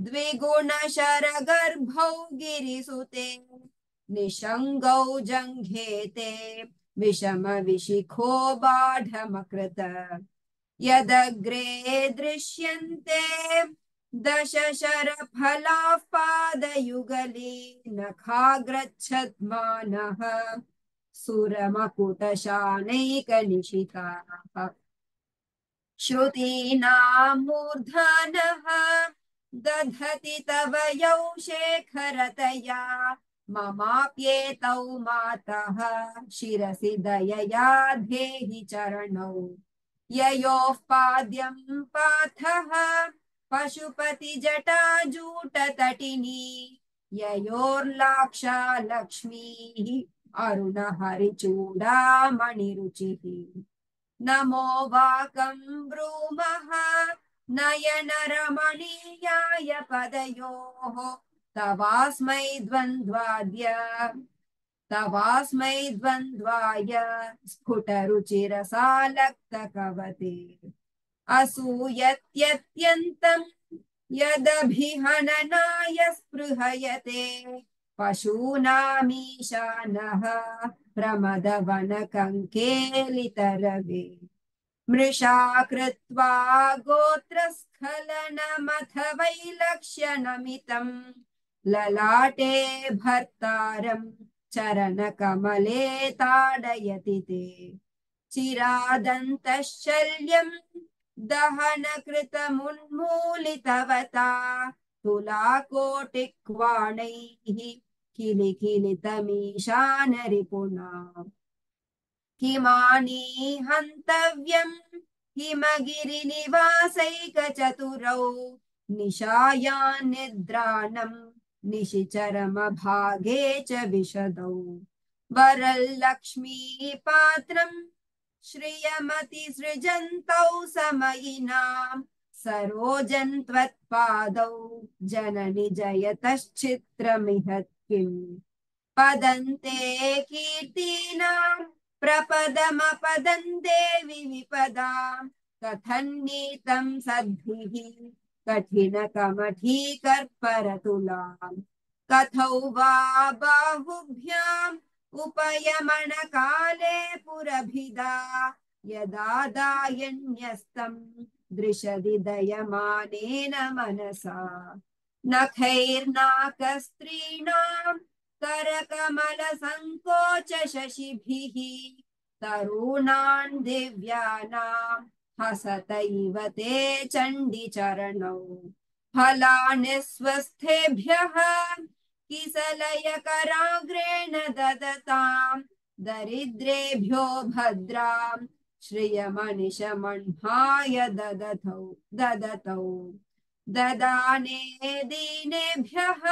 द्विगुणशरगर्भौ गिरिसुते निषङ्गौ जङ्घेते विषमविशिखो बाढमकृत यदग्रे दृश्यन्ते दशशरफलाः पादयुगली नखाग्रच्छद्मानः सुरमकुटशानैकनिशिताः श्रुतीनां मूर्धनः दधति तव यौ शेखरतया ममाप्येतौ मातः शिरसि दयया धेहि चरणौ ययोः पाद्यं पाथः पशुपतिजटाजूटतटिनी ययोर्लाक्षा लक्ष्मीः अरुणहरिचूडामणिरुचिः नमो वाकं ब्रूमः नयनरमणीयाय पदयोः तवास्मै द्वन्द्वाय स्फुटरुचिरसालक्तकवते असूयत्यत्यन्तं यदभिहननाय स्पृहयते पशूनामीशानः प्रमदवनकङ्केलितरवे मृषा कृत्वा गोत्रस्खलनमथ वैलक्ष्यनमितं ललाटे भर्तारं चरणकमले ताडयति ते चिरादन्तशल्यं दहनकृतमुन्मूलितवता तुलाकोटिक्वाणैः किलिकिलितमीशानरिपुना किमानी हन्तव्यं हिमगिरिनिवासैकचतुरौ निशायां निद्राणं निशिचरमभागे च विशदौ वरलक्ष्मीपात्रं श्रियमतिसृजन्तौ समयिनां सरोजं त्वत्पादौ जननि जयतश्चित्रमिह किम् पदन्ते कीर्तीनां प्रपदमपदं देवि विपदां कथन्नीतं सद्भिः कठिनकमठीकर्परतुलाम् कथौ वा बाहुभ्याम् उपयमनकाले पुरभिदा यदा दायन्यस्तं दृशदि दयमानेन मनसा नखैर्नाकस्त्रीणां करकमलसङ्कोच शशिभिः तरूणान् दिव्यानां हसत इव ते चण्डीचरणौ फलानि स्वस्थेभ्यः किसलयकराग्रेण ददतां दरिद्रेभ्यो भद्रां श्रियमनिशमह्नाय ददतौ ददाने दीनेभ्यः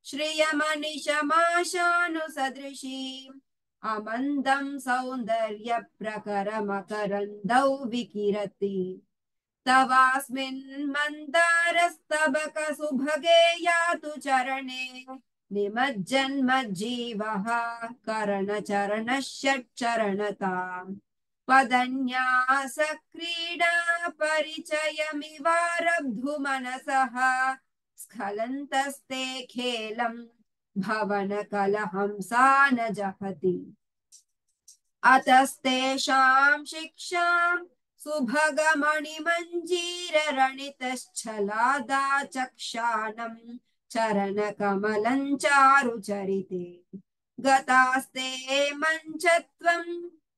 श्रियमनिशमाशानुसदृशीम् अमन्दं सौन्दर्यप्रकरमकरन्दौ विकिरति तवास्मिन् मन्दारस्तबकसुभगे यातु चरणे निमज्जन्मज्जीवः करणचरणः षट्चरणताम् पदन्यास क्रीडा परिचयमिवारब्धु मनसः स्खलन्तस्ते खेलम् भवन कलहं सा न जहति अतस्तेषां शिक्षां सुभगमणिमञ्जीररणितश्छलादाचक्षाणं चरणकमलं चारुचरिते गतास्ते मञ्चत्वं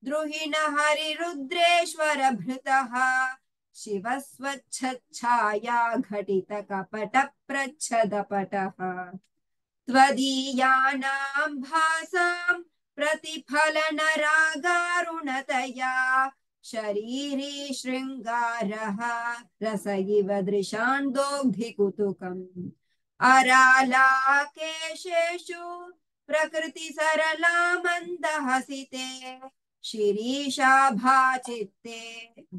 द्रुहिण हरिरुद्रेश्वर भृतः शिवस्वच्छच्छाया घटितकपटप्रच्छदपटः त्वदीयानां भासां प्रतिफलनरागारुणतया शरीरी शृङ्गारः रस इव दृशान्दोग्धिकुतुकम् अरालाकेशेषु प्रकृतिसरला मन्दहसिते शिरीषाभाचित्ते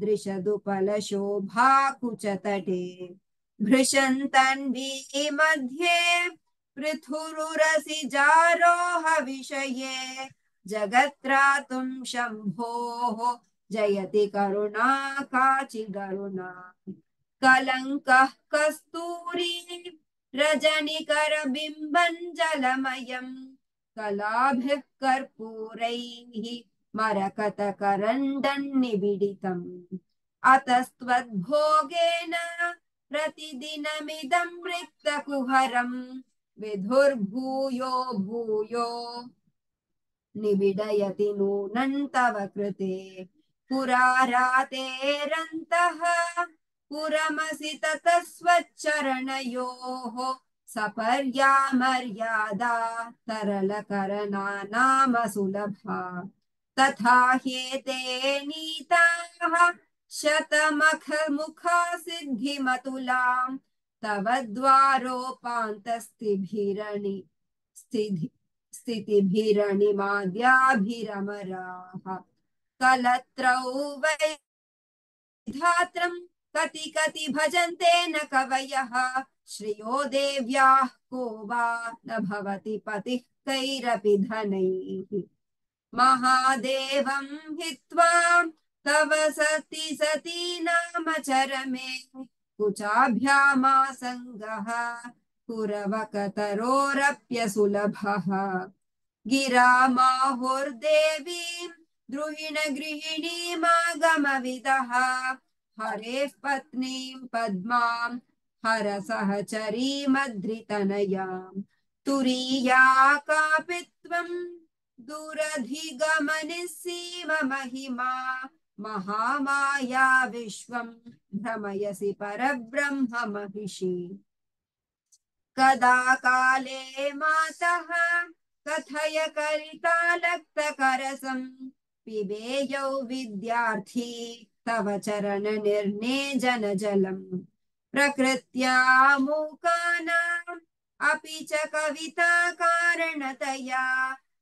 दृशदुपलशोभाकुचतटे भृशन्तन्वी मध्ये पृथुरुरसि जारोह विषये जगत्रातुं शम्भोः जयति करुणा काचिदरुणा कलङ्कः कस्तूरी रजनिकरबिम्बञ्जलमयम् कलाभिः कर्पूरैः मरकतकरण्डन्निबिडितम् अतस्त्वद्भोगेन प्रतिदिनमिदं रिक्तकुहरम् विधुर्भूयो भूयो निबिडयति नूनं तव कृते पुरारातेरन्तः पुरमसि ततः स्वच्चरणयोः सपर्या मर्यादा तरलकरना नाम सुलभा तथा ह्येते नीताः शतमखमुखा सिद्धिमतुलां तव द्वारोपान्तस्थिभिरणि स्थितिभिरणिमाद्याभिरमराः कलत्रौ वै धात्रं कति कति भजन्ते न कवयः श्रियो देव्याः को वा न भवति पतिः कैरपि धनैः महादेवं हित्वा तव सति सती नाम चरमे कुचाभ्यामासङ्गः कुरवकतरोरप्यसुलभः गिरा माहुर्देवीं द्रुहिण गृहिणीमागमविदः हरेः पत्नीं पद्मां हर सहचरीमद्रितनयां तुरीया कापि त्वं दूरधिगमनिस्सीम महिमा महामाया विश्वं भ्रमयसि परब्रह्म महिषी कदा काले मातः कथय करितालक्तकरसं पिबेयौ विद्यार्थी तव चरण निर्नेजन जलम् प्रकृत्या मूकानाम् अपि च कविता कारणतया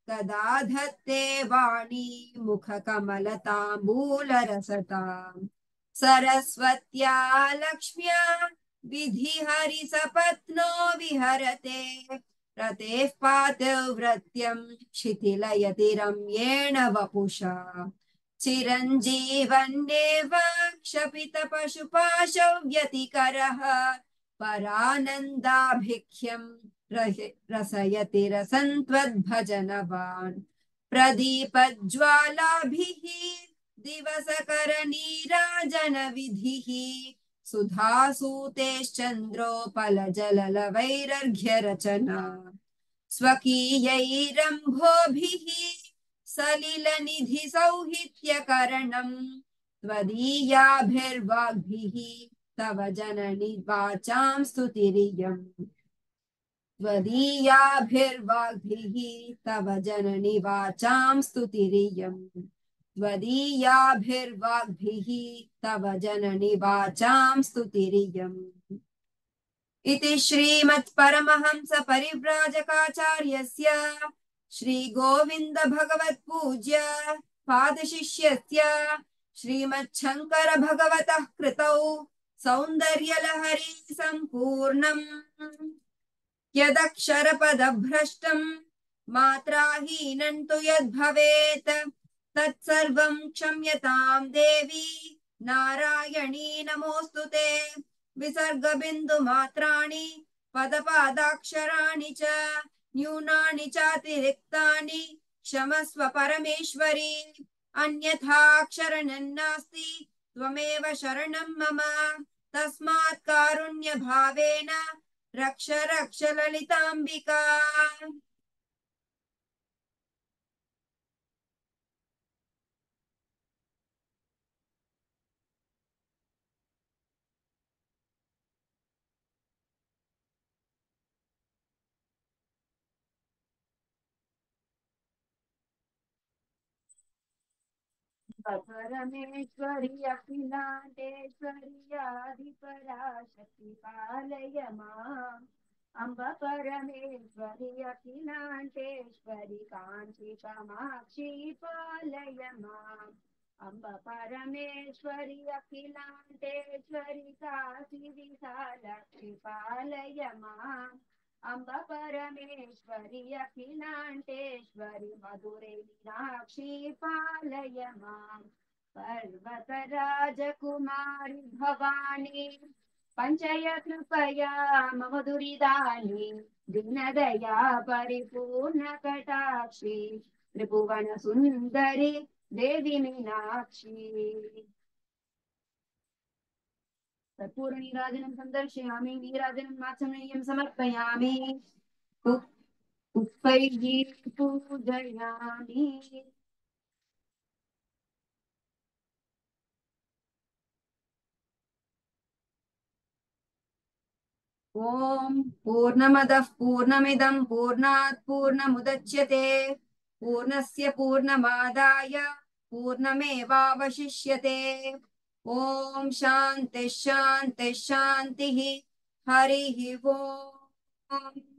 कदा धत्ते वाणी मुखकमलताम्बूलरसताम् सरस्वत्या लक्ष्म्या विधिहरिसपत्नो विहरते रतेः पातिव्रत्यं शिथिलयति रम्येण वपुषा चिरञ्जीवन्नेव क्षपितपशुपाशौ व्यतिकरः परानन्दाभिख्यं रसयति रसन्त्वद्भजनवान् प्रदीपज्वालाभिः दिवसकरनीराजनविधिः सुधासूतेश्चन्द्रोपलजललवैरर्घ्यरचना स्वकीयैरम्भोभिः सलिलनिधिसौहित्यकरणम् त्वदीयाभिर्वाग्भिः तव जननि वाचां स्तुतिरियम् त्वदीयाभिर्वाग्भिः तव जननि वाचां स्तुतिरियम् त्वदीयाभिर्वाग्भिः तव जननि वाचां स्तुतिरियम् इति श्रीमत्परमहंस परिव्राजकाचार्यस्य श्री गोविंद भगवत पूज्य पादशिष्यस्य श्रीमच्छंकर भगवतः कृतौ सौन्दर्यलहरी सम्पूर्णम् यदक्षरपदभ्रष्टं मात्राहीनं तु यद्भवेत् तत्सर्वं क्षम्यतां देवी नारायणी नमोऽस्तुते। विसर्गबिन्दुमात्राणि पदपादाक्षराणि च न्यूनानि चातिरिक्तानि क्षमस्व परमेश्वरी। अन्यथा शरणं नास्ति त्वमेव शरणं मम। तस्मात् कारुण्यभावेन रक्ष रक्ष ललिताम्बिका। परमेश्वरी अखिलांडेश्वरी आदिपराशक्ति पालय माम्। अम्ब परमेश्वरी अखिलांडेश्वरी कांची कामाक्षी पालय माम्। अम्ब परमेश्वरी अखिलांडेश्वरी काशी विशालाक्षी पालय माम्। अम्ब परमेश्वरी अखिलांडेश्वरी मधुरे मीनाक्षी पालय माम्। पर्वतराजकुमारी भवानी पञ्चय कृपया मम दुरितानि। दीनदया परिपूर्ण कटाक्षी त्रिभुवन सुन्दरी देवी मीनाक्षी। कर्पूर नीराजनं सन्दर्शयामि नीराजनं माचमनीयं समर्पयामि। पुष्पैः पूजयामि। ॐ पूर्णमदः पूर्णमिदं पूर्णात् पूर्णमुदच्यते पूर्णस्य पूर्णमादाय पूर्णमेवावशिष्यते। ॐ शान्तिः शान्तिः शान्तिः। हरिः ॐ।